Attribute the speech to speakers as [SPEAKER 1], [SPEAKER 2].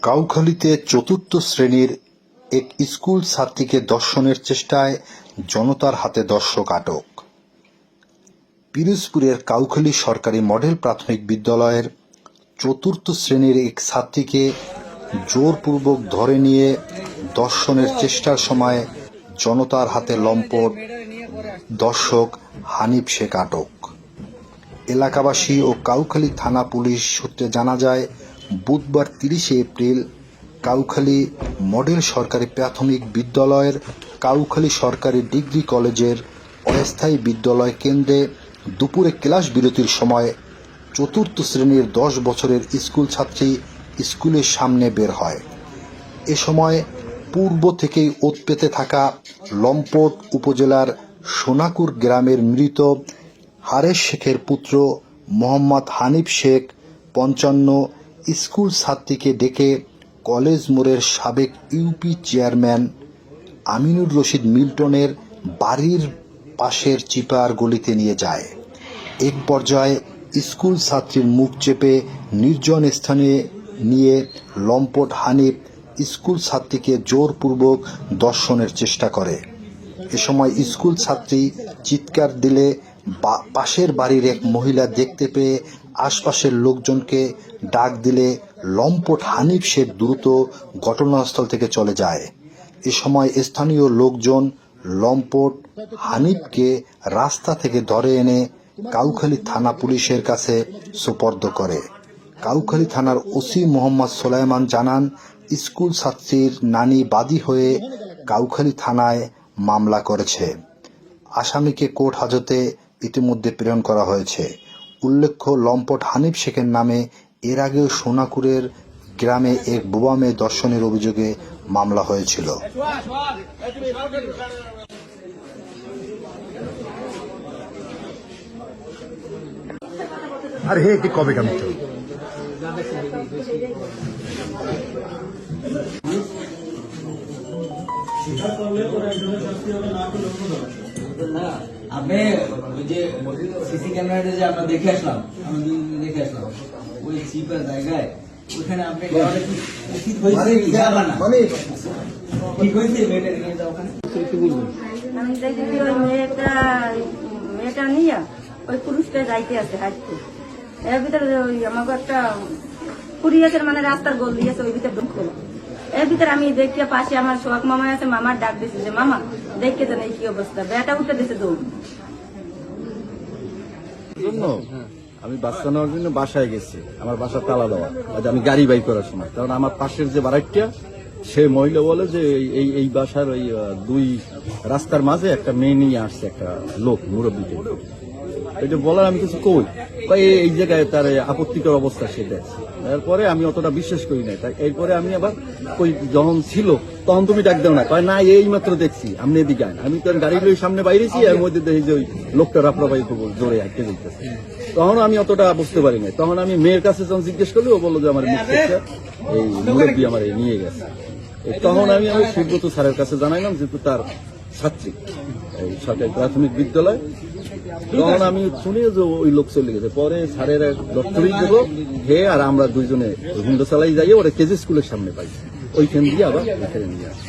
[SPEAKER 1] কাউখালীতে চতুর্থ শ্রেণীর এক স্কুল ছাত্রীকে ধর্ষণের চেষ্টায় জনতার হাতে দর্শক আটক। পিরোজপুরের কাউখালী সরকারি মডেল প্রাথমিক বিদ্যালয়ের চতুর্থ শ্রেণীর এক ছাত্রীকে জোরপূর্বক ধরে নিয়ে ধর্ষণের চেষ্টার সময় জনতার হাতে লম্পট দর্শক হানিফ শেখ আটক। এলাকাবাসী ও কাউখালী থানা পুলিশ সূত্রে জানা যায়, বুধবার 30 এপ্রিল কাউখালী মডেল সরকারি প্রাথমিক বিদ্যালয়ের কাউখালী সরকারি ডিগ্রি কলেজের অস্থায়ী বিদ্যালয় কেন্দ্রে দুপুরে ক্লাস বিরতির সময় চতুর্থ শ্রেণীর 10 বছরের স্কুল ছাত্রী স্কুলের সামনে বের হয়। এ সময় পূর্ব থেকেই ওত পেতে থাকা লম্পট উপজেলার সোনাকুর গ্রামের মৃত হারেস শেখের পুত্র মোহাম্মদ হানিফ শেখ 55 স্কুল ছাত্রীকে ডেকে কলেজ মোড়ের সাবেক ইউপি চেয়ারম্যান আমিনুর রশিদ মিল্টনের বাড়ির পাশের চিপার গলিতে নিয়ে যায়। এক পর্যায়ে স্কুল ছাত্রীর মুখ চেপে নির্জন স্থানে নিয়ে লম্পট হানিফ স্কুল ছাত্রীকে জোরপূর্বক ধর্ষণের চেষ্টা করে। এ সময় স্কুল ছাত্রী চিৎকার দিলে পাশের বাড়ির এক মহিলা দেখতে পেয়ে আশপাশের লোকজনকে ডাক দিলে লম্পট হানিফ শেখ দ্রুত ঘটনাস্থল থেকে চলে যায়। এ সময় স্থানীয় লোকজন লম্পট হানিফকে রাস্তা থেকে ধরে এনে কাউখালী থানা পুলিশের কাছে সোপর্দ করে। কাউখালী থানার ওসি মোহাম্মদ সোলাইমান জানান, স্কুল ছাত্রীর নানি বাদী হয়ে কাউখালী থানায় মামলা করেছে। আসামিকে কোর্ট হাজতে ইতিমধ্যে প্রেরণ করা হয়েছে। উল্লেখ্য, লম্পট হানিফ শেখের নামে এর আগেও সোনাকুরের গ্রামে এক বোবা মেয়ে ধর্ষণের অভিযোগে মামলা হয়েছিল।
[SPEAKER 2] আর হে কি কবে কেমন
[SPEAKER 3] আপনি ওই যে সিসি ক্যামেরাতে যে আমরা দেখে আসলাম ওই চিপার জায়গায় ওখানে আপনি উচিত হয়েছে মানে ঠিক হয়েছে মেয়েটাকে নিয়ে যাও ওখানে।
[SPEAKER 4] আমি দেখি ওই মেয়েটা নিয়ে ওই পুরুষটা যাইতে আছে হাঁটতে, এর ভিতরে ওই আমাকে একটা পুরী আছে, মানে রাস্তার গোল দিয়েছে, ওই ভিতরে ঢুকলো। এর ভিতরে আমি দেখি পাশে আমার সোহাগ মামা আছে, মামার ডাক দিয়েছে যে মামা দেখে তো নেই কি অবস্থা, বেটা উঠে দিয়েছে দৌড়।
[SPEAKER 5] আমি বাচ্চা নেওয়ার জন্য বাসায় গেছি, আমার বাসা তালা দেওয়া, আমি গাড়ি বাই করার সময়, কারণ আমার পাশের যে বাড়িটা সে মহিলা বলে যে এই বাসার ওই 2 রাস্তার মাঝে একটা মেয়ে নিয়ে আসছে, একটা লোক মুরব্বীকে। এটা বলার আমি কিছু কই এই জায়গায় তার আপত্তিকর অবস্থা সেটা। এরপরে আমি অতটা বিশ্বাস করি নাই। তাই এরপরে আমি আবার কই যখন ছিল তখন তুমি ডাক দাও না, কয় না এই মাত্র দেখছি আপনি এদিকে আইন। আমি তো গাড়িগুলোর সামনে বাইরেছি, এর মধ্যে দেখি যে ওই লোকটা রাপড়াপাই খুব জোরে আঁকতে দিতেছে। তখন আমি অতটা বুঝতে পারি নাই। তখন আমি মেয়ের কাছে যখন জিজ্ঞেস করলি, ও বললো যে আমার মুখ থেকে এই মুরব্বী আমার নিয়ে গেছে। তখন আমি সুব্রত স্যারের কাছে জানাইলাম, যেহেতু তার ছাত্রী এই সরকারি প্রাথমিক বিদ্যালয়। তখন আমি শুনি যে ওই লোক চলে গেছে। পরে স্যারের দপ্তরেই দেবো হে আর আমরা দুইজনে হুন্ডা চালাই যাই, ওরা কেজি স্কুলের সামনে পাই, ওইখান দিয়ে আবার এখানে নিয়ে আসি।